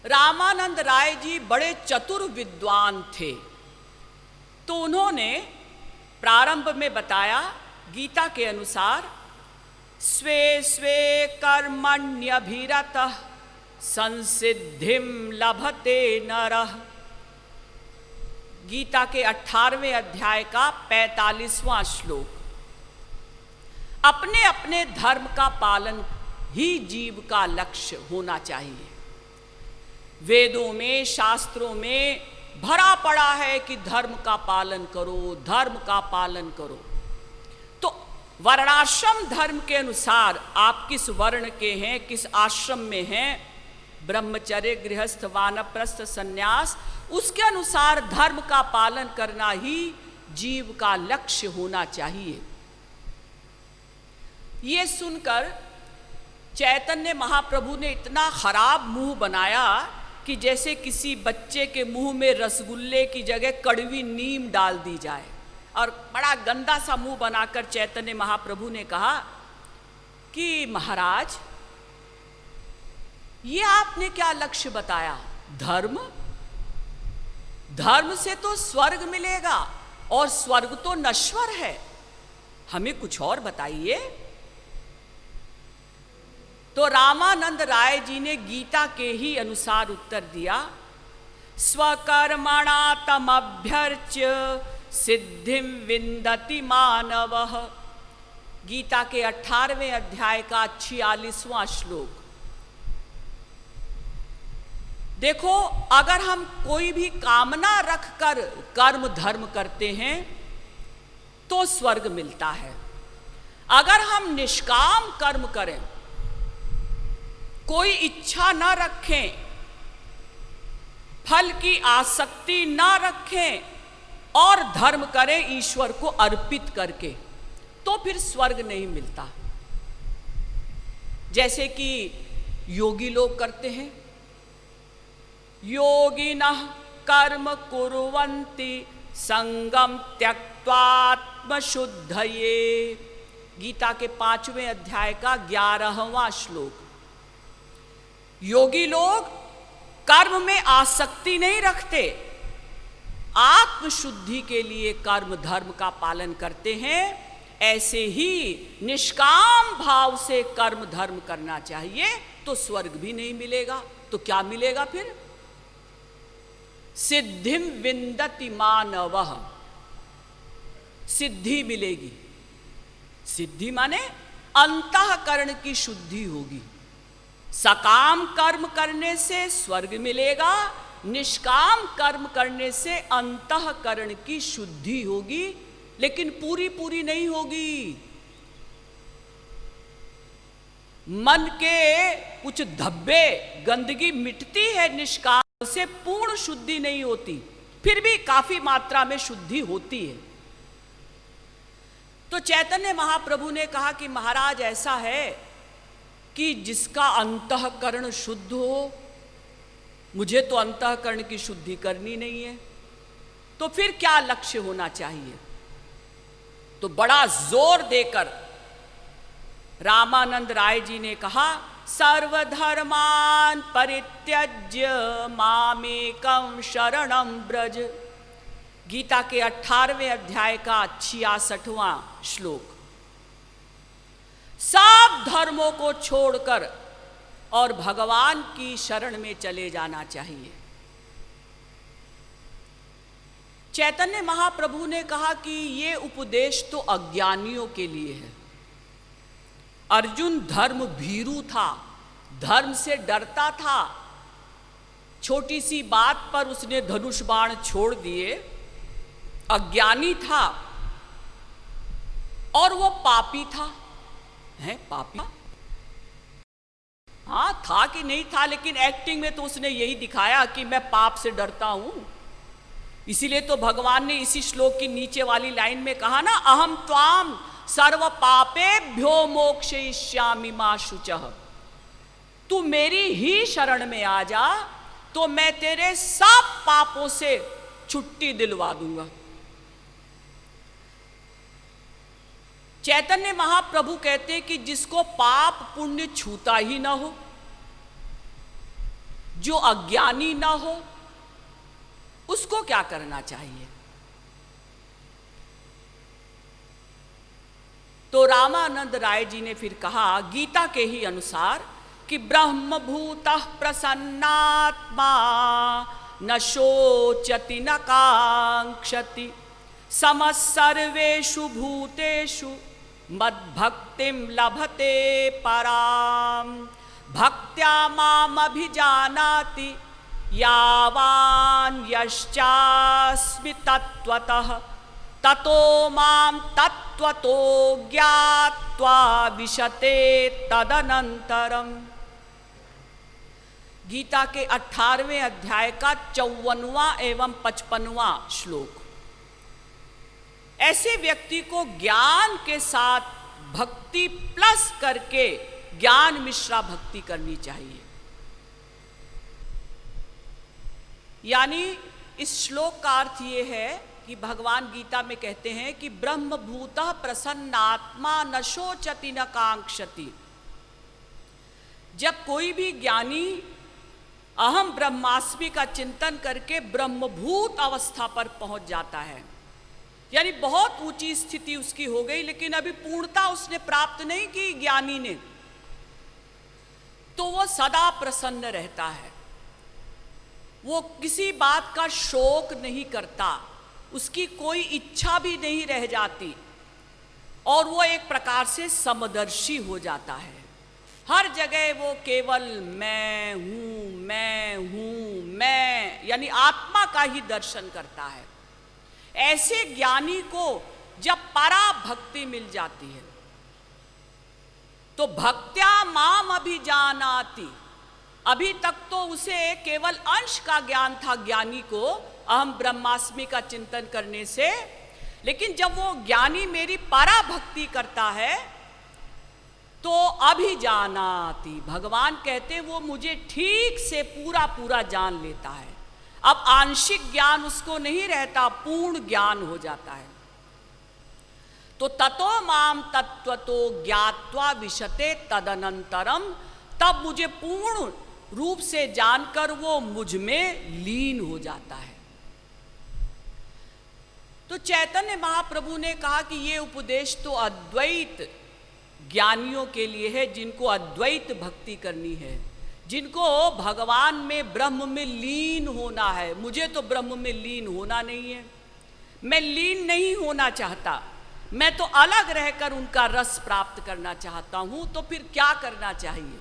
रामानंद राय जी बड़े चतुर विद्वान थे, तो उन्होंने प्रारंभ में बताया गीता के अनुसार स्वे स्वे कर्मण्यभिरतः संसिद्धिं लभते नरः। गीता के 18वें अध्याय का 45वां श्लोक। अपने अपने धर्म का पालन ही जीव का लक्ष्य होना चाहिए। वेदों में, शास्त्रों में भरा पड़ा है कि धर्म का पालन करो, धर्म का पालन करो। तो वर्णाश्रम धर्म के अनुसार आप किस वर्ण के हैं, किस आश्रम में हैं, ब्रह्मचर्य, गृहस्थ, वानप्रस्थ, सन्यास, उसके अनुसार धर्म का पालन करना ही जीव का लक्ष्य होना चाहिए। ये सुनकर चैतन्य महाप्रभु ने इतना खराब मुंह बनाया कि जैसे किसी बच्चे के मुंह में रसगुल्ले की जगह कड़वी नीम डाल दी जाए, और बड़ा गंदा सा मुंह बनाकर चैतन्य महाप्रभु ने कहा कि महाराज, ये आपने क्या लक्ष्य बताया? धर्म? धर्म से तो स्वर्ग मिलेगा, और स्वर्ग तो नश्वर है, हमें कुछ और बताइए। तो रामानंद राय जी ने गीता के ही अनुसार उत्तर दिया, स्वकर्मणा तमभ्यर्च्य सिद्धिं विन्दति मानवः। गीता के 18वें अध्याय का 46वां श्लोक। देखो, अगर हम कोई भी कामना रखकर कर्म धर्म करते हैं तो स्वर्ग मिलता है। अगर हम निष्काम कर्म करें, कोई इच्छा न रखें, फल की आसक्ति न रखें और धर्म करें ईश्वर को अर्पित करके, तो फिर स्वर्ग नहीं मिलता। जैसे कि योगी लोग करते हैं, योगिनः कर्म कुर्वन्ति संगम त्यक्त्वा शुद्धये। गीता के 5वें अध्याय का 11वां श्लोक। योगी लोग कर्म में आसक्ति नहीं रखते, आत्मशुद्धि के लिए कर्म धर्म का पालन करते हैं। ऐसे ही निष्काम भाव से कर्म धर्म करना चाहिए, तो स्वर्ग भी नहीं मिलेगा। तो क्या मिलेगा फिर? सिद्धिं विन्दति मानवः, सिद्धि मिलेगी। सिद्धि माने अंतःकरण की शुद्धि होगी। सकाम कर्म करने से स्वर्ग मिलेगा, निष्काम कर्म करने से अंतःकरण की शुद्धि होगी, लेकिन पूरी पूरी नहीं होगी। मन के कुछ धब्बे, गंदगी मिटती है, निष्काम से पूर्ण शुद्धि नहीं होती, फिर भी काफी मात्रा में शुद्धि होती है। तो चैतन्य महाप्रभु ने कहा कि महाराज, ऐसा है कि जिसका अंतःकरण शुद्ध हो, मुझे तो अंतःकरण की शुद्धि करनी नहीं है, तो फिर क्या लक्ष्य होना चाहिए? तो बड़ा जोर देकर रामानंद राय जी ने कहा, सर्वधर्मान परित्यज्य मामेकं शरणं ब्रज। गीता के 18वें अध्याय का 66वां श्लोक। सब धर्मों को छोड़कर और भगवान की शरण में चले जाना चाहिए। चैतन्य महाप्रभु ने कहा कि ये उपदेश तो अज्ञानियों के लिए है। अर्जुन धर्म भीरू था, धर्म से डरता था। छोटी सी बात पर उसने धनुष बाण छोड़ दिए, अज्ञानी था और वो पापी था। है पापी? हाँ, था कि नहीं था, लेकिन एक्टिंग में तो उसने यही दिखाया कि मैं पाप से डरता हूं। इसीलिए तो भगवान ने इसी श्लोक की नीचे वाली लाइन में कहा ना, अहम त्वाम सर्व पापेभ्यो मोक्षयिष्यामि मा शुचः। तू मेरी ही शरण में आ जा तो मैं तेरे सब पापों से छुट्टी दिलवा दूंगा। चैतन्य महाप्रभु कहते हैं कि जिसको पाप पुण्य छूता ही ना हो, जो अज्ञानी ना हो उसको क्या करना चाहिए? तो रामानंद राय जी ने फिर कहा गीता के ही अनुसार कि ब्रह्मभूतः प्रसन्नात्मा न शोचति न कांक्षति समः सर्वेषु भूतेषु मद्भक्तिं लभते पराम भक्त्या माम अभिजानाति यावान् यश्चास्मि तत्त्वतः ततो माम तत्त्वतो ज्ञात्वा विशते तदनंतरम। गीता के 18वें अध्याय का 54वां एवं 55वां श्लोक। ऐसे व्यक्ति को ज्ञान के साथ भक्ति प्लस करके ज्ञान मिश्रा भक्ति करनी चाहिए। यानी इस श्लोक का अर्थ ये है कि भगवान गीता में कहते हैं कि ब्रह्मभूतः प्रसन्नात्मा न शोचति न कांक्षति। जब कोई भी ज्ञानी अहम ब्रह्मास्मि का चिंतन करके ब्रह्मभूत अवस्था पर पहुंच जाता है, यानी बहुत ऊंची स्थिति उसकी हो गई लेकिन अभी पूर्णता उसने प्राप्त नहीं की ज्ञानी ने, तो वो सदा प्रसन्न रहता है। वो किसी बात का शोक नहीं करता, उसकी कोई इच्छा भी नहीं रह जाती और वो एक प्रकार से समदर्शी हो जाता है। हर जगह वो केवल मैं हूं मैं हूं मैं, यानी आत्मा का ही दर्शन करता है। ऐसे ज्ञानी को जब परा भक्ति मिल जाती है तो भक्त्या माम अभिजानाति। अभी तक तो उसे केवल अंश का ज्ञान था ज्ञानी को अहम ब्रह्मास्मि का चिंतन करने से, लेकिन जब वो ज्ञानी मेरी परा भक्ति करता है तो अभिजानाति, भगवान कहते वो मुझे ठीक से पूरा पूरा जान लेता है। अब आंशिक ज्ञान उसको नहीं रहता, पूर्ण ज्ञान हो जाता है। तो ततो माम तत्त्वतो ज्ञात्वा विशते तदनंतरम, तब मुझे पूर्ण रूप से जानकर वो मुझ में लीन हो जाता है। तो चैतन्य महाप्रभु ने कहा कि ये उपदेश तो अद्वैत ज्ञानियों के लिए है, जिनको अद्वैत भक्ति करनी है, जिनको भगवान में ब्रह्म में लीन होना है। मुझे तो ब्रह्म में लीन होना नहीं है, मैं लीन नहीं होना चाहता, मैं तो अलग रहकर उनका रस प्राप्त करना चाहता हूं। तो फिर क्या करना चाहिए?